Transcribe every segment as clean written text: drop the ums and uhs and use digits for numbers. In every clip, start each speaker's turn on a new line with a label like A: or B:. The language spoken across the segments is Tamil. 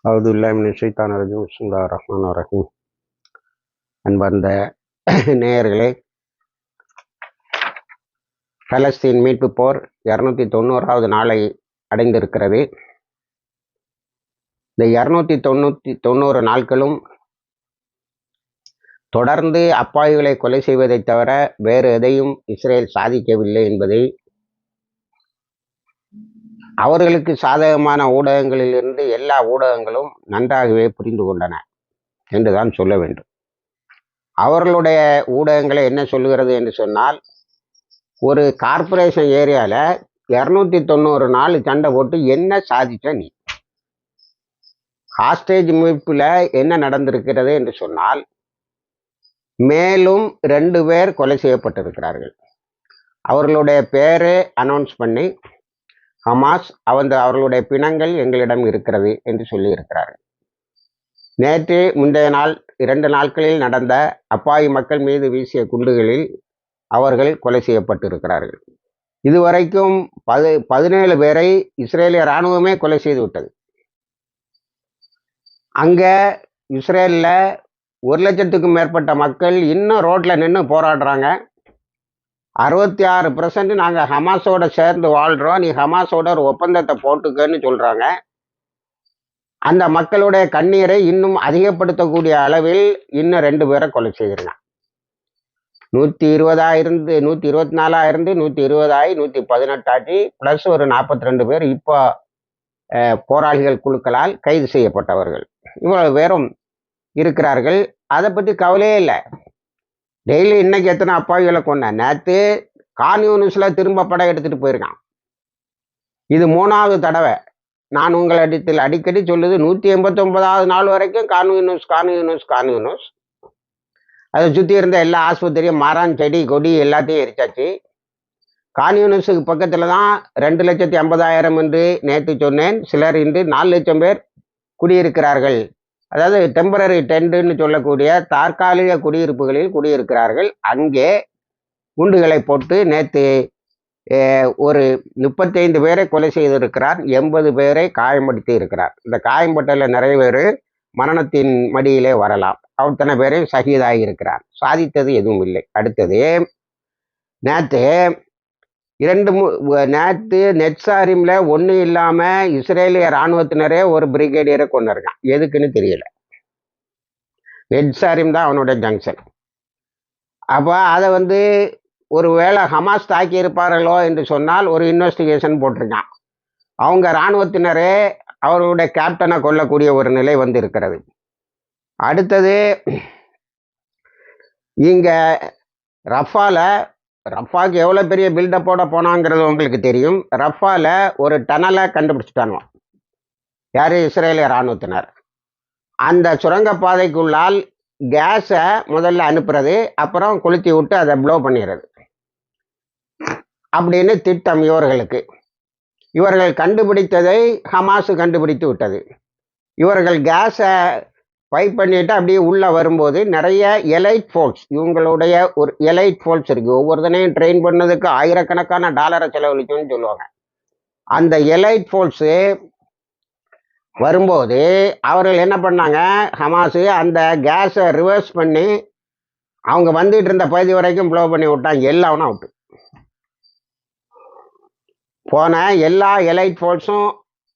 A: அவுதுல்லாஹி மினஷ் ஷைத்தானிர் ரஜீம். பிஸ்மில்லாஹிர் ரஹ்மானிர் ரஹீம். அன்பார்ந்த நேயர்களே, பலஸ்தீன் மீட்பு போர் 290வது நாளை அடைந்திருக்கிறது. இந்த 290 நாட்களும் தொடர்ந்து அப்பாவிகளை கொலை செய்வதை தவிர வேறு எதையும் இஸ்ரேல் சாதிக்கவில்லை என்பதை அவர்களுக்கு சாதகமான ஊடகங்களிலிருந்து எல்லா ஊடகங்களும் நன்றாகவே புரிந்து கொண்டன என்றுதான் சொல்ல வேண்டும். அவர்களுடைய ஊடகங்களை என்ன சொல்லுகிறது என்று சொன்னால், ஒரு கார்பரேஷன் ஏரியாவில் 290 நாள் சண்டை போட்டு என்ன சாதிச்ச நீ? ஹாஸ்டேஜ் மீட்பில் என்ன நடந்திருக்கிறது என்று சொன்னால், மேலும் 2 பேர் கொலை செய்யப்பட்டிருக்கிறார்கள். அவர்களுடைய பேரை அனௌன்ஸ் பண்ணி ஹமாஸ் அவர்களுடைய பிணங்கள் எங்களிடம் இருக்கிறது என்று சொல்லியிருக்கிறார்கள். நேற்று முந்தைய நாள் 2 நாட்களில் நடந்த அப்பாவி மக்கள் மீது வீசிய குண்டுகளில் அவர்கள் கொலை செய்யப்பட்டிருக்கிறார்கள். இதுவரைக்கும் 17 பேரை இஸ்ரேலிய இராணுவமே கொலை செய்து விட்டது. அங்கே இஸ்ரேலில் 1,00,000க்கும் மேற்பட்ட மக்கள் இன்னும் ரோட்டில் நின்று போராடுறாங்க. 66% நாங்கள் ஹமாஸோட சேர்ந்து வாழ்கிறோம், நீ ஹமாஸோட ஒரு ஒப்பந்தத்தை போட்டுக்கன்னு சொல்கிறாங்க. அந்த மக்களுடைய கண்ணீரை இன்னும் அதிகப்படுத்தக்கூடிய அளவில் இன்னும் 2 பேரை கொலை செய்திருக்காங்க. 120 இருந்து 124 இருந்து 120 ஆகி 118 ஆச்சு, ப்ளஸ் ஒரு 42 பேர் இப்போ போராளிகள் குழுக்களால் கைது செய்யப்பட்டவர்கள். இவ்வளவு பேரும் இருக்கிறார்கள். அதை பற்றி கவலையே இல்லை. டெய்லி இன்னைக்கு எத்தனை அப்பாவிகளை கொண்டேன். நேற்று கான் யூனிஸில் திரும்ப படம் எடுத்துகிட்டு போயிருக்கான். இது 3வது தடவை. நான் உங்களிடத்தில் அடிக்கடி சொல்லுது, 189வது நாள் வரைக்கும் கான் யூனிஸ். அதை சுற்றி இருந்த எல்லா ஆஸ்பத்திரியும் மரம் செடி கொடி எல்லாத்தையும் எரிச்சாச்சு. கான் யூனிஸுக்கு பக்கத்தில் தான் 2,50,000 என்று நேற்று சொன்னேன். சிலர் இன்று 4 லட்சம் பேர் குடியிருக்கிறார்கள். அதாவது டெம்பரரி டென்ட்னு சொல்லக்கூடிய தற்காலிக குடியிருப்புகளில் குடியிருக்கிறார்கள். அங்கே குண்டுகளை போட்டு நேற்று ஒரு 35 பேரை கொலை செய்திருக்கிறார், 80 பேரை காயப்படுத்தி இருக்கிறார். இந்த காயம்பட்டல நிறைய பேர் மரணத்தின் மடியிலே வரலாம். அத்தனை பேரையும் ஷஹீதாகி இருக்கிறார். சாதித்தது எதுவும் இல்லை. அடுத்தது நேற்று நெட்சாரிமில் ஒன்றும் இல்லாமல் இஸ்ரேலிய இராணுவத்தினரே ஒரு பிரிகேடியரை கொண்டிருக்கான். எதுக்குன்னு தெரியல. நெட்சாரிம் தான் அவனுடைய ஜங்ஷன். அப்போ அதை ஒரு வேளை ஹமாஸ் தாக்கி இருப்பார்களோ என்று சொன்னால் ஒரு இன்வெஸ்டிகேஷன் போட்டிருக்கான். அவங்க இராணுவத்தினரே அவர்களுடைய கேப்டனை கொல்லக்கூடிய ஒரு நிலை இருக்கிறது. அடுத்தது இங்கே ரஃபாக்கு எவ்வளோ பெரிய பில்டப்போட போனாங்கிறது உங்களுக்கு தெரியும். ரஃபால ஒரு டனலை கண்டுபிடிச்சிட்டானுவோம். யார்? இஸ்ரேலிய இராணுவத்தினர். அந்த சுரங்கப்பாதைக்குள்ளால் கேஸை முதல்ல அனுப்புறது, அப்புறம் கொளுத்தி விட்டு அதை ப்ளோ பண்ணிடுறது அப்படின்னு திட்டம் இவர்களுக்கு. இவர்கள் கண்டுபிடித்ததை ஹமாஸ் கண்டுபிடித்து விட்டது. இவர்கள் கேஸை பைப் பண்ணிட்டு அப்படியே உள்ளே வரும்போது நிறைய எலைட் ஃபோர்ஸ், இவங்களுடைய ஒரு எலைட் ஃபோர்ஸ் இருக்குது. ஒவ்வொருத்தனையும் ட்ரெயின் பண்ணதுக்கு ஆயிரக்கணக்கான டாலரை செலவழிக்கும்னு சொல்லுவாங்க. அந்த எலைட் ஃபோர்ஸு வரும்போது அவர்கள் என்ன பண்ணாங்க, ஹமாஸு அந்த கேஸை ரிவர்ஸ் பண்ணி அவங்க வந்துட்டு இருந்த பகுதி வரைக்கும் ப்ளோ பண்ணி விட்டாங்க. எல்லாவனும் அவுட்டு. போன எல்லா எலைட் ஃபோர்ஸும்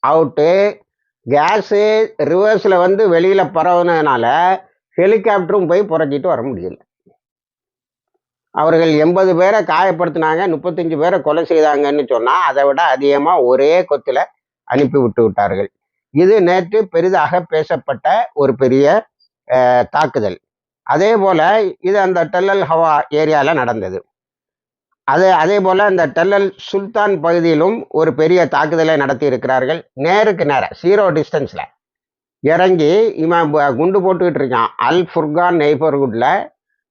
A: அவுட்டு. கேஸு ரிவர்ஸில் வெளியில் பரவுனதுனால ஹெலிகாப்டரும் போய் புறச்சிட்டு வர முடியல. அவர்கள் 80 பேரை காயப்படுத்தினாங்க, 35 பேரை கொலை செய்தாங்கன்னு சொன்னால் அதை விட அதிகமாக ஒரே கொத்தில் அனுப்பி விட்டார்கள். இது நேற்று பெரிதாக பேசப்பட்ட ஒரு பெரிய தாக்குதல். அதே போல் இது அந்த டெல்லல் ஹவா ஏரியாவில் நடந்தது. அதே போல் அந்த டெல்லல் சுல்தான் பகுதியிலும் ஒரு பெரிய தாக்குதலை நடத்தி இருக்கிறார்கள். நேருக்கு நேரம் 0 டிஸ்டன்ஸில் இறங்கி இவன் குண்டு போட்டுக்கிட்டு இருக்கான். அல் ஃபுர்கான் நெய்பர்ஹுட்டில்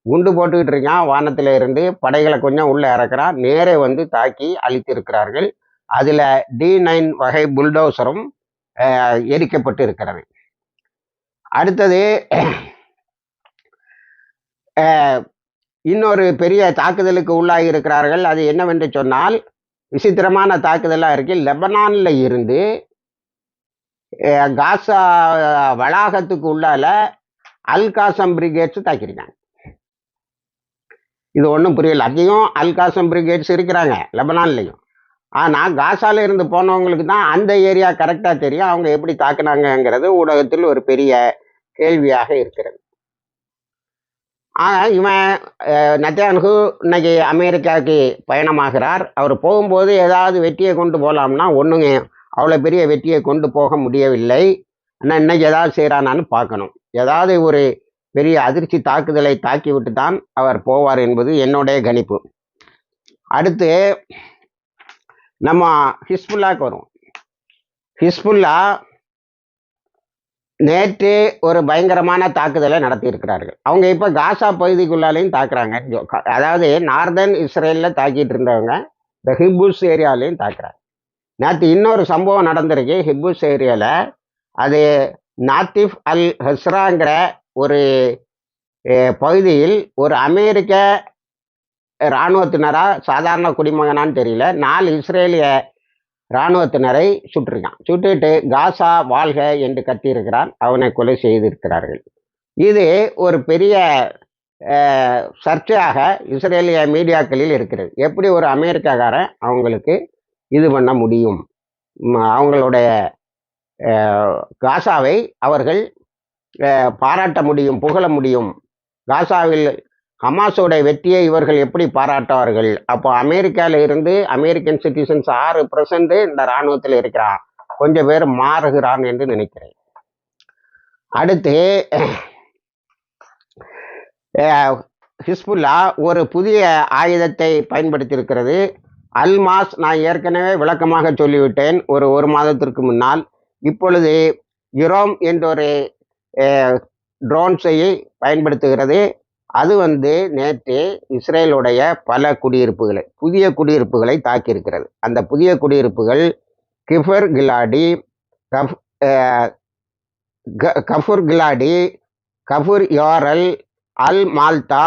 A: குண்டு போட்டுக்கிட்டு இருக்கான். வானத்தில் இருந்து படைகளை கொஞ்சம் உள்ளே இறக்குறான். நேரே தாக்கி அழித்திருக்கிறார்கள். அதில் D9 வகை புல்டோசரும் எரிக்கப்பட்டு இருக்கிறது. அடுத்தது இன்னொரு பெரிய தாக்குதலுக்கு உள்ளாகி இருக்கிறார்கள். அது என்னவென்று சொன்னால் விசித்திரமான தாக்குதலாக இருக்கு. லெபனானில் இருந்து காசா வளாகத்துக்கு உள்ளால அல் காசம் பிரிகேட்ஸ் தாக்கியிருக்காங்க. இது ஒன்றும் புரியல. அங்கேயும் அல் காசம் பிரிகேட்ஸ் இருக்கிறாங்க லெபனான்லையும். ஆனால் காசால இருந்து போனவங்களுக்கு தான் அந்த ஏரியா கரெக்டாக தெரியும். அவங்க எப்படி தாக்குனாங்கங்கிறது ஊடகத்தில் ஒரு பெரிய கேள்வியாக இருக்கிறது. ஆனால் இவன் நெத்தன்யாஹூ இன்னைக்கு அமெரிக்காவுக்கு பயணமாகிறார். அவர் போகும்போது ஏதாவது வெற்றியை கொண்டு போகலாம்னா ஒன்றுங்க அவ்வளோ பெரிய வெற்றியை கொண்டு போக முடியவில்லை. ஆனால் இன்னைக்கு ஏதாவது செய்கிறானான்னு பார்க்கணும். ஏதாவது ஒரு பெரிய அதிர்ச்சி தாக்குதலை தாக்கிவிட்டு தான் அவர் போவார் என்பது என்னுடைய கணிப்பு. அடுத்து நம்ம ஹிஸ்புல்லாக்கு வரும். ஹிஸ்புல்லா நேற்று ஒரு பயங்கரமான தாக்குதலை நடத்தி இருக்கிறார்கள். அவங்க இப்போ காசா பகுதிக்குள்ளாலையும் தாக்குறாங்க. அதாவது நார்தன் இஸ்ரேலில் தாக்கிட்டு இருந்தவங்க இந்த ஹிப்புஸ் ஏரியாலையும் தாக்குறாங்க. நேற்று இன்னொரு சம்பவம் நடந்திருக்கு ஹிப்புஸ் ஏரியாவில். அது நாத்திஃப் அல் ஹஸ்ராங்கிற ஒரு பகுதியில் ஒரு அமெரிக்க இராணுவத்தினரா சாதாரண குடிமகனான்னு தெரியல 4 இஸ்ரேலிய இராணுவத்தினரை சுட்டிருக்கான். சுட்டுட்டு காசா வாழ்க என்று கத்தியிருக்கிறான். அவனை கொலை செய்திருக்கிறார்கள். இது ஒரு பெரிய சர்ச்சையாக இஸ்ரேலிய மீடியாக்களில் இருக்கிறது. எப்படி ஒரு அமெரிக்காக்காரன் அவங்களுக்கு இது பண்ண முடியும்? அவங்களுடைய காசாவை அவர்கள் பாராட்ட முடியும், புகழ முடியும். காசாவில் ஹமாஸோட வெற்றியை இவர்கள் எப்படி பாராட்டுவார்கள்? அப்போ அமெரிக்காவில் இருந்து அமெரிக்கன் சிட்டிசன்ஸ் 6% இந்த இராணுவத்தில் இருக்கிறான். கொஞ்சம் பேர் மாறுகிறான் என்று நினைக்கிறேன். அடுத்து ஹிஸ்புல்லா ஒரு புதிய ஆயுதத்தை பயன்படுத்தியிருக்கிறது. அல்மாஸ். நான் ஏற்கனவே விளக்கமாக சொல்லிவிட்டேன் ஒரு மாதத்திற்கு முன்னால். இப்பொழுது யுரோம் என்றொரு ட்ரோன்ஸை பயன்படுத்துகிறது. அது நேற்று இஸ்ரேலுடைய பல குடியிருப்புகளை புதிய குடியிருப்புகளை தாக்கியிருக்கிறது. அந்த புதிய குடியிருப்புகள் கிஃபர் கிலாடி, கஃபுர் கிலாடி, கஃபுர் யோரல், அல் மால்தா,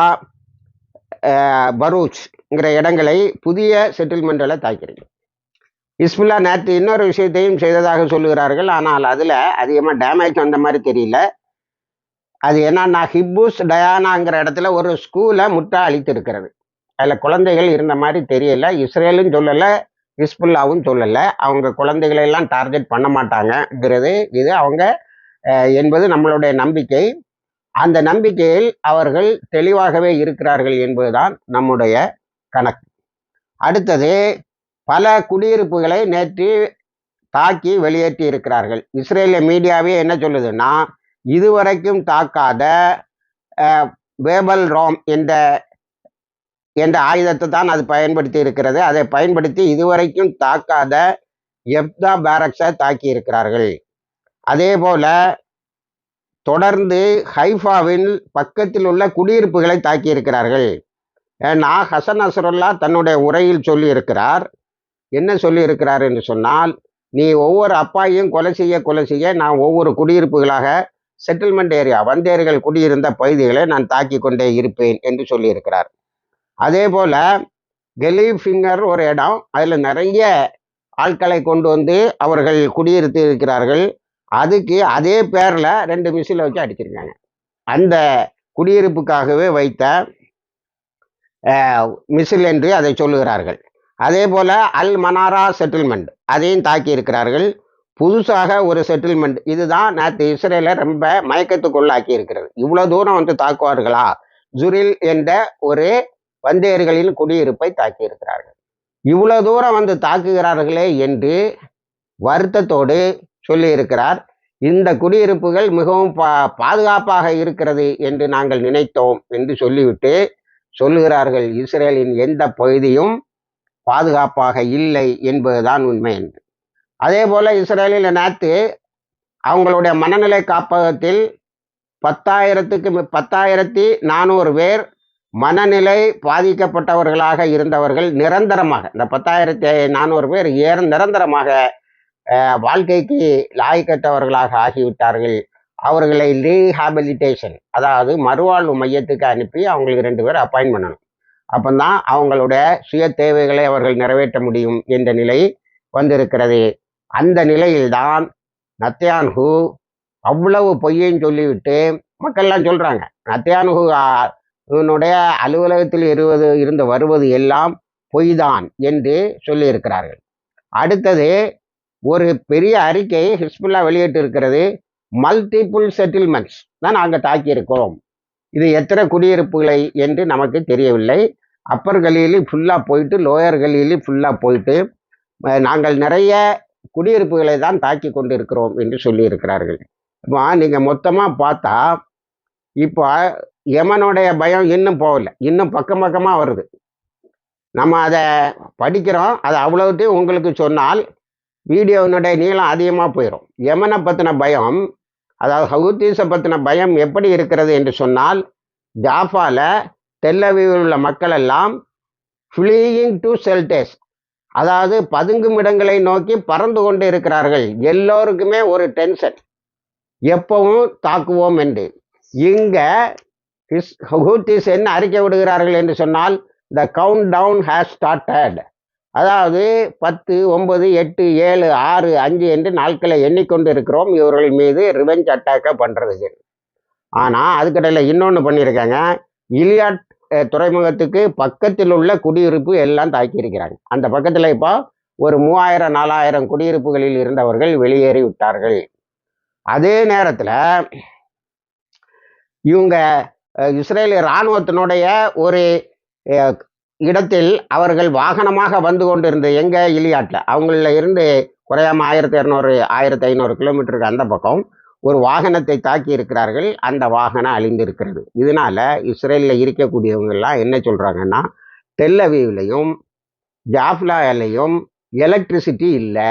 A: பரூச்ங்கிற இடங்களை புதிய செட்டில்மெண்ட்களை தாக்கியிருக்கு. ஹிஸ்புல்லா நேற்று இன்னொரு விஷயத்தையும் செய்ததாக சொல்லுகிறார்கள். ஆனால் அதில் அதிகமாக டேமேஜ் வந்த மாதிரி தெரியல. அது என்னன்னா ஹிப்புஸ் டயானாங்கிற இடத்துல ஒரு ஸ்கூலை முட்டா அழித்திருக்கிறது. அதில் குழந்தைகள் இருந்த மாதிரி தெரியல. இஸ்ரேலும் சொல்லலை, ஹிஸ்புல்லாவும் சொல்லலை. அவங்க குழந்தைகளை எல்லாம் டார்கெட் பண்ண மாட்டாங்கங்கிறது இது அவங்க என்பது நம்மளுடைய நம்பிக்கை. அந்த நம்பிக்கையில் அவர்கள் தெளிவாகவே இருக்கிறார்கள் என்பதுதான் நம்முடைய கணக்கு. அடுத்தது பல குடியிருப்புகளை நேற்று தாக்கி வெளியேற்றி இருக்கிறார்கள். இஸ்ரேலிய மீடியாவே என்ன சொல்லுதுன்னா இதுவரைக்கும் தாக்காத வேபல் ரோம் என்ற ஆயுதத்தை தான் அது பயன்படுத்தி இருக்கிறது. அதை பயன்படுத்தி இதுவரைக்கும் தாக்காத எப்தா பேரக்ஸை தாக்கி இருக்கிறார்கள். அதே போல தொடர்ந்து ஹைஃபாவின் பக்கத்தில் உள்ள குடியிருப்புகளை தாக்கி இருக்கிறார்கள். ஏன்னா ஹசன் நஸ்ருல்லா தன்னுடைய உரையில் சொல்லி இருக்கிறார். என்ன சொல்லி இருக்கிறார் என்று சொன்னால், நீ ஒவ்வொரு அப்பாயையும் கொலை செய்ய நான் ஒவ்வொரு குடியிருப்புகளாக செட்டில்மெண்ட் ஏரியா வந்தேர்கள் குடியிருந்த பகுதிகளை நான் தாக்கி கொண்டே இருப்பேன் என்று சொல்லியிருக்கிறார். அதே போல கெலீவ் ஃபிங்கர் ஒரு இடம், அதில் நிறைய ஆட்களை கொண்டு வந்து அவர்கள் குடியிருத்து இருக்கிறார்கள். அதுக்கு அதே பேரில் 2 மிசிலை வச்சு அடிச்சிருக்காங்க. அந்த குடியிருப்புக்காகவே வைத்த மிசில் என்று அதை சொல்லுகிறார்கள். அதே போல் அல் மனாரா செட்டில்மெண்ட் அதையும் தாக்கி இருக்கிறார்கள். புதுசாக ஒரு செட்டில்மெண்ட், இதுதான் நேற்று இஸ்ரேலை ரொம்ப மயக்கத்துக்குள்ளாக்கி இருக்கிறது. இவ்வளோ தூரம் தாக்குவார்களா? ஜுரில் என்ற ஒரு வந்தேர்களின் குடியிருப்பை தாக்கி இருக்கிறார்கள். இவ்வளோ தூரம் தாக்குகிறார்களே என்று வருத்தத்தோடு சொல்லியிருக்கிறார். இந்த குடியிருப்புகள் மிகவும் பாதுகாப்பாக இருக்கிறது என்று நாங்கள் நினைத்தோம் என்று சொல்லிவிட்டு சொல்லுகிறார்கள் இஸ்ரேலின் எந்த பகுதியும் பாதுகாப்பாக இல்லை என்பதுதான் உண்மை என்று. அதே போல இஸ்ரேலில் நேற்று அவங்களுடைய மனநிலை காப்பகத்தில் 10,400 பேர் மனநிலை பாதிக்கப்பட்டவர்களாக இருந்தவர்கள் நிரந்தரமாக, இந்த 10,400 பேர் நிரந்தரமாக வாழ்க்கைக்கு லாய்க்கற்றவர்களாக ஆகிவிட்டார்கள். அவர்களை ரீஹாபிலிட்டேஷன், அதாவது மறுவாழ்வு மையத்துக்கு அனுப்பி அவங்களுக்கு 2 பேர் அப்பாயின்ட் பண்ணணும். அப்போதான் அவங்களுடைய சுய தேவைகளை அவர்கள் நிறைவேற்ற முடியும் என்ற நிலை வந்திருக்கிறது. அந்த நிலையில்தான் நத்தியான்ஹூ அவ்வளவு பொய்யையும் சொல்லிவிட்டு மக்கள்லாம் சொல்றாங்க நத்தியான்ஹூனுடைய அலுவலகத்தில் வருவது எல்லாம் பொய் தான் என்று சொல்லியிருக்கிறார்கள். அடுத்தது ஒரு பெரிய அறிக்கை ஹிஸ்புல்லா வெளியிட்டு இருக்கிறது. மல்டிபிள் செட்டில்மெண்ட்ஸ் தான் நாங்கள் தாக்கியிருக்கிறோம். இது எத்தனை குடியிருப்புகளை என்று நமக்கு தெரியவில்லை. அப்பர் கலீலி ஃபுல்லாக போயிட்டு, லோயர் கலீலி ஃபுல்லாக போயிட்டு நாங்கள் நிறைய குடியிருப்புகளை தான் தாக்கி கொண்டு இருக்கிறோம் என்று சொல்லியிருக்கிறார்கள். இப்போ நீங்கள் மொத்தமாக பார்த்தா இப்போ யமனுடைய பயம் இன்னும் போகல, இன்னும் பக்கம் பக்கமாக வருது. நம்ம அதை படிக்கிறோம். அதை அவ்வளோத்தையும் உங்களுக்கு சொன்னால் வீடியோவினுடைய நீளம் அதிகமாக போயிடும். யமனை பற்றின பயம், அதாவது ஹவுத்தீஸை பற்றின பயம் எப்படி இருக்கிறது என்று சொன்னால், ஜாஃபால டெல்லவீவில் உள்ள மக்கள் எல்லாம் ஃப்ளீயிங் டு ஷெல்டர்ஸ், அதாவது பதுங்கும் இடங்களை நோக்கி பறந்து கொண்டு இருக்கிறார்கள். எல்லோருக்குமே ஒரு டென்ஷன், எப்பவும் தாக்குவோம் என்று. இங்கே ஹூத்தீஸ் என்ன அறிக்கை விடுகிறார்கள் என்று சொன்னால், the countdown has started, அதாவது 10, 9, 8, 7, 6, 5 என்று நாட்களை எண்ணிக்கொண்டு இருக்கிறோம் இவர்கள் மீது ரிவெஞ்ச் அட்டாக்கை பண்ணுறதுக்கு. ஆனால் அதுக்கிடையில் இன்னொன்று பண்ணியிருக்காங்க. இலியாட் துறைமுகத்துக்கு பக்கத்தில் உள்ள குடியிருப்பு எல்லாம் தாக்கியிருக்கிறாங்க. அந்த பக்கத்தில் இப்போ ஒரு 3000, 4000 குடியிருப்புகளில் இருந்தவர்கள் வெளியேறி விட்டார்கள். அதே நேரத்தில் இவங்க இஸ்ரேல் இராணுவத்தினுடைய ஒரு இடத்தில் அவர்கள் வாகனமாக வந்து கொண்டு இருந்த எங்கே இலியாட்டில், அவங்கள இருந்து குறையாமல் 1200, 1500 கிலோமீட்டருக்கு அந்த பக்கம் ஒரு வாகனத்தை தாக்கி இருக்கிறார்கள். அந்த வாகனம் அழிந்திருக்கிறது. இதனால இஸ்ரேலில் இருக்கக்கூடியவங்கெல்லாம் என்ன சொல்கிறாங்கன்னா, டெல்லவீவ்லையும் ஜாஃப்லாலையும் எலக்ட்ரிசிட்டி இல்லை.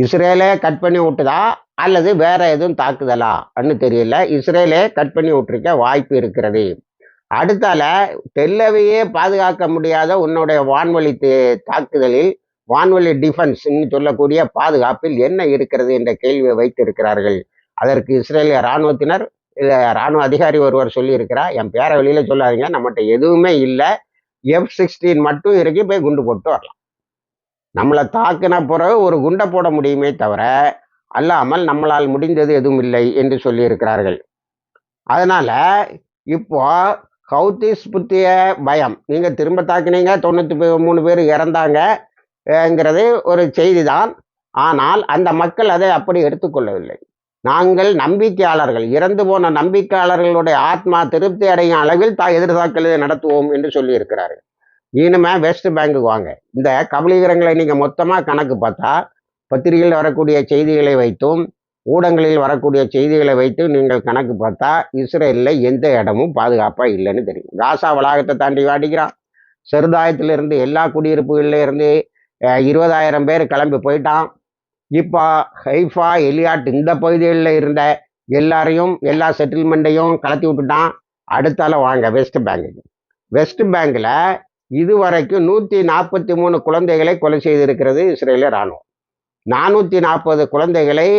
A: இஸ்ரேலே கட் பண்ணி விட்டுதா அல்லது வேற எதுவும் தாக்குதலா அன்னு தெரியல. இஸ்ரேலே கட் பண்ணி விட்டுருக்க வாய்ப்பு இருக்கிறது. அடுத்தால டெல்லவியே பாதுகாக்க முடியாத உன்னுடைய வான்வழி தாக்குதலில், வான்வழி டிஃபென்ஸ்ன்னு சொல்லக்கூடிய பாதுகாப்பில் என்ன இருக்கிறது என்ற கேள்வியை வைத்திருக்கிறார்கள். அதற்கு இஸ்ரேலிய இராணுவத்தினர், இராணுவ அதிகாரி ஒருவர் சொல்லியிருக்கிறார், என் பேரை வெளியில சொல்லாதீங்க, நம்மகிட்ட எதுவுமே இல்லை, F-16 மட்டும் இருக்கு, போய் குண்டு போட்டு வரலாம். நம்மளை தாக்கின பிறகு ஒரு குண்டை போட முடியுமே தவிர அல்லாமல் நம்மளால் முடிந்தது எதுவும் இல்லை என்று சொல்லியிருக்கிறார்கள். அதனால இப்போ ஹவுத்தீஸ் புத்திய பயம், நீங்கள் திரும்ப தாக்கினீங்க, 93 பேர் இறந்தாங்கங்கிறது ஒரு செய்தி தான். ஆனால் அந்த மக்கள் அதை அப்படி எடுத்துக்கொள்ளவில்லை. நாங்கள் நம்பிக்கையாளர்கள், இறந்து போன நம்பிக்கையாளர்களுடைய ஆத்மா திருப்தி அடையும் அளவில் எதிர்த்தாக்கலை நடத்துவோம் என்று சொல்லியிருக்கிறார்கள். இனிமே வெஸ்ட் பேங்குக்கு வாங்க. இந்த கபலீகரங்களை நீங்கள் மொத்தமாக கணக்கு பார்த்தா, பத்திரிகையில் வரக்கூடிய செய்திகளை வைத்தும் ஊடகங்களில் வரக்கூடிய செய்திகளை வைத்து நீங்கள் கணக்கு பார்த்தா இஸ்ரேலில் எந்த இடமும் பாதுகாப்பாக இல்லைன்னு தெரியும். காசா வளாகத்தை தாண்டி வாடிக்கிறான். செருதாயத்திலிருந்து எல்லா குடியிருப்புகளில் இருந்து 20,000 பேர் கிளம்பி போயிட்டான். இப்போ ஹைஃபா, எலியாட் இந்த பகுதிகளில் இருந்த எல்லாரையும், எல்லா செட்டில்மெண்ட்டையும் கலத்தி விட்டுட்டான். அடுத்தால வாங்க வெஸ்ட் பேங்குக்கு. வெஸ்ட் பேங்கில் இதுவரைக்கும் 143 குழந்தைகளை கொலை செய்திருக்கிறது இஸ்ரேலிய இராணுவம். 440 குழந்தைகளை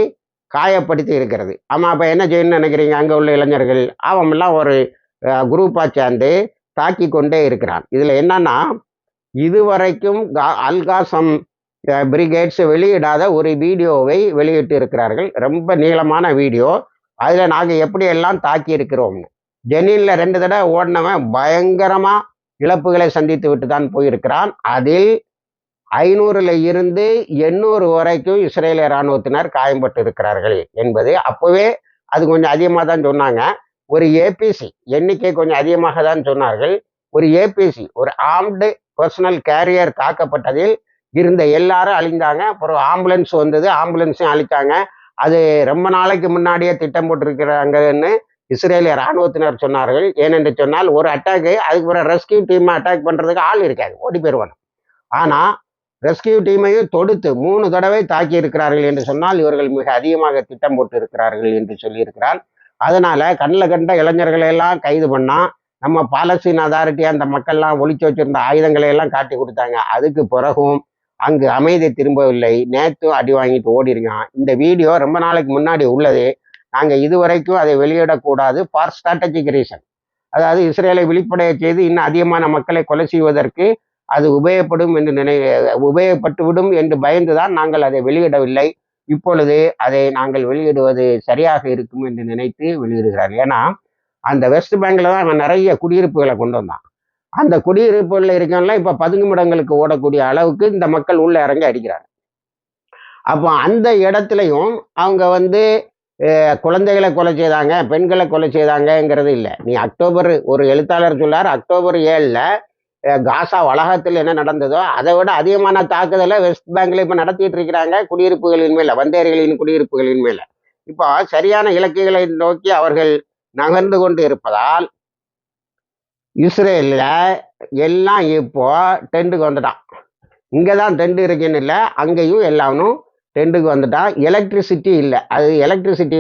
A: காயப்படுத்தி இருக்கிறது. ஆமாம், அப்போ என்ன செய்யணும்னு நினைக்கிறீங்க? அங்கே உள்ள இளைஞர்கள் அவன்லாம் ஒரு குரூப்பாக சேர்ந்து தாக்கி கொண்டே இருக்கிறான். இதில் என்னன்னா, இதுவரைக்கும் அல்காசம் பிரிகேட்ஸ் வெளியிடாத ஒரு வீடியோவை வெளியிட்டு இருக்கிறார்கள். ரொம்ப நீளமான வீடியோ. அதில் நாங்கள் எப்படியெல்லாம் தாக்கி இருக்கிறோம்னு. ஜெனினில் 2 தடவை ஓடினவன் பயங்கரமாக இழப்புகளை சந்தித்து விட்டு தான் போயிருக்கிறான். அதில் 500ல் இருந்து 800 வரைக்கும் இஸ்ரேலிய இராணுவத்தினர் காயம்பட்டு இருக்கிறார்கள் என்பது அப்போவே அது கொஞ்சம் அதிகமாக தான் சொன்னாங்க. ஒரு ஏபிசி எண்ணிக்கை கொஞ்சம் அதிகமாக தான் சொன்னார்கள். ஒரு ஏபிசி, ஒரு ஆர்ம்டு பர்சனல் கேரியர் தாக்கப்பட்டதில் இருந்த எல்லாரும் அழிந்தாங்க. அப்புறம் ஆம்புலன்ஸ் வந்தது, ஆம்புலன்ஸையும் அழித்தாங்க. அது ரொம்ப நாளைக்கு முன்னாடியே திட்டம் போட்டிருக்கிறாங்கன்னு இஸ்ரேலிய இராணுவத்தினர் சொன்னார்கள். ஏனென்று சொன்னால் ஒரு அட்டாக்கு, அதுக்கு பிறகு ரெஸ்கியூ டீமை அட்டாக் பண்ணுறதுக்கு ஆள் இருக்காது, ஓடி போயிடுவாங்க. ஆனால் ரெஸ்கியூ டீமையும் தொடுத்து 3 தடவை தாக்கி இருக்கிறார்கள் என்று சொன்னால் இவர்கள் மிக அதிகமாக திட்டம் போட்டு இருக்கிறார்கள் என்று சொல்லியிருக்கிறார். அதனால கண்ணில் கண்ட இளைஞர்களை எல்லாம் கைது பண்ணா, நம்ம பாலஸ்தீன் அதாரிட்டி அந்த மக்கள்லாம் ஒழிச்சு வச்சிருந்த ஆயுதங்களை எல்லாம் காட்டி கொடுத்தாங்க. அதுக்கு பிறகும் அங்கு அமைதி திரும்பவில்லை. நேற்றும் அடி வாங்கிட்டு ஓடிருக்கான். இந்த வீடியோ ரொம்ப நாளைக்கு முன்னாடி உள்ளது. நாங்கள் இதுவரைக்கும் அதை வெளியிடக்கூடாது ஃபார் ஸ்ட்ராட்டஜிக் ரீசன், அதாவது இஸ்ரேலை வெளிப்படைய செய்து இன்னும் அதிகமான மக்களை கொலை செய்வதற்கு அது உபயோகப்பட்டுவிடும் என்று பயந்துதான் நாங்கள் அதை வெளியிடவில்லை. இப்பொழுது அதை நாங்கள் வெளியிடுவது சரியாக இருக்கும் என்று நினைத்து வெளியிடுகிறார்கள். ஏன்னா அந்த வெஸ்ட் பேங்க்ல தான் அவன் நிறைய குடியிருப்புகளை கொண்டு வந்தான். அந்த குடியிருப்புகளில் இருக்கவங்களாம் இப்போ பதுங்குமிடங்களுக்கு ஓடக்கூடிய அளவுக்கு இந்த மக்கள் உள்ள இறங்கி அடிக்கிறாங்க. அப்போ அந்த இடத்துலையும் அவங்க குழந்தைகளை கொலை செய்தாங்க, பெண்களை கொலை செய்தாங்கங்கிறது இல்லை. நீ ஒரு எழுத்தாளர் சொல்லார், அக்டோபர் 7ல் காசா வளாகத்தில் என்ன நடந்ததோ அதை விட அதிகமான தாக்குதலை வெஸ்ட் பேங்க்ல இப்போ நடத்திட்டு இருக்கிறாங்க குடியிருப்புகளின் மேல, வந்தேரிகளின் குடியிருப்புகளின் மேல. இப்போ சரியான இலக்குகளை நோக்கி அவர்கள் நகர்ந்து கொண்டு இருப்பதால் இஸ்ரேலில் எல்லாம் இப்போ டெண்டுக்கு வந்துட்டான். இங்கே தான் டெண்டு இருக்குன்னு இல்லை, அங்கேயும் எல்லாரும் டெண்டுக்கு வந்துட்டான். எலக்ட்ரிசிட்டி இல்லை. அது எலக்ட்ரிசிட்டி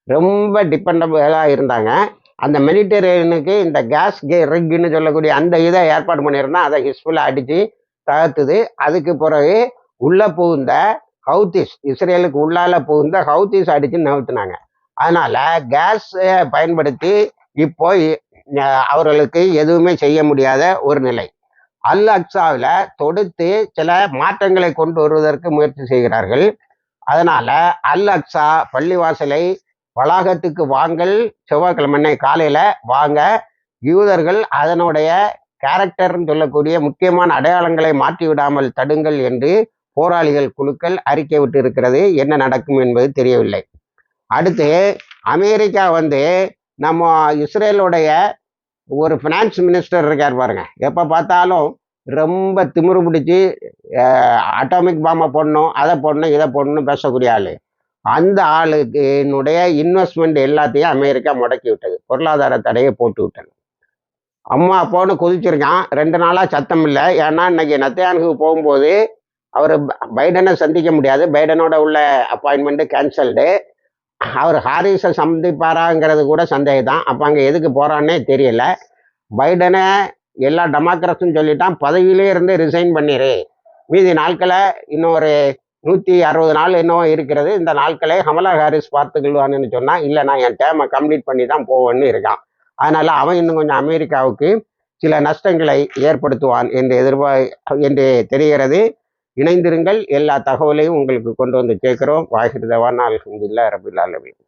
A: ரொம்ப டிபெண்டபிளாக இருந்தாங்க. அந்த மெடிட்டரேனியனுக்கு இந்த கேஸ் ரிக்னு சொல்லக்கூடிய அந்த இதை ஏற்பாடு பண்ணியிருந்தா அதை ஹிஸ்புல்லா அடித்து தகர்த்துது. அதுக்கு பிறகு உள்ளே புகுந்த ஹவுத்திஸ், இஸ்ரேலுக்கு உள்ளால புகுந்த ஹவுத்திஸ் அடித்து நகர்த்தினாங்க. அதனால் கேஸை பயன்படுத்தி இப்போ அவர்களுக்கு எதுவுமே செய்ய முடியாத ஒரு நிலை. அல் அக்ஸாவில் தொடுத்து சில மாற்றங்களை கொண்டு வருவதற்கு முயற்சி செய்கிறார்கள். அதனால அல் அக்ஸா பள்ளிவாசலை வளாகத்துக்கு வாங்கல், செவ்வாய்க்கிழமை காலையில வாங்க, யூதர்கள் அதனுடைய கேரக்டர்னு சொல்லக்கூடிய முக்கியமான அடையாளங்களை மாற்றி விடாமல் தடுங்கள் என்று போராளிகள் குழுக்கள் அறிக்கை விட்டு இருக்கிறது. என்ன நடக்கும் என்பது தெரியவில்லை. அடுத்து அமெரிக்கா நம்ம இஸ்ரேலுடைய ஒரு ஃபினான்ஸ் மினிஸ்டர் இருக்கார் பாருங்க, எப்போ பார்த்தாலும் ரொம்ப திமிரு பிடிச்சி அட்டாமிக் பாம்பை போடணும், அதை போடணும், இதை போடணும் பேசக்கூடிய ஆள். அந்த ஆளுக்கு என்னுடைய இன்வெஸ்ட்மெண்ட் எல்லாத்தையும் அமெரிக்கா முடக்கி விட்டது, பொருளாதார தடையை போட்டு விட்டது. அம்மா அப்போன்னு கொதிச்சிருக்கான். 2 நாளாக சத்தம் இல்லை. ஏன்னா இன்னைக்கு நெத்தன்யாஹூ போகும்போது அவர் பைடனை சந்திக்க முடியாது, பைடனோட உள்ள அப்பாயின்மெண்ட்டு கேன்சல்டு. அவர் ஹாரிஸை சந்திப்பாராங்கிறது கூட சந்தேகம் தான். அப்போ அங்கே எதுக்கு போகிறான்னே தெரியல. பைடனை எல்லா டெமோக்ராட்ஸும் சொல்லிட்டான், பதவியிலே இருந்து ரிசைன் பண்ணிடு, மீதி நாட்களை இன்னும் ஒரு 160 நாள் இன்னும் இருக்கிறது, இந்த நாட்களை கமலா ஹாரிஸ் பார்த்துக்கொள்வான்னு சொன்னால், இல்லை நான் என் டேமை கம்ப்ளீட் பண்ணி தான் போவேன்னு இருக்கான். அதனால் அவன் இன்னும் கொஞ்சம் அமெரிக்காவுக்கு சில நஷ்டங்களை ஏற்படுத்துவான் என்று தெரிகிறது. இணைந்திருங்கள். எல்லா தகவலையும் உங்களுக்கு கொண்டு வந்து சேர்க்கிறோம். வாஹிர் தவானா அல்ஹம்துலில்லாஹி ரப்பில் ஆலமீன்.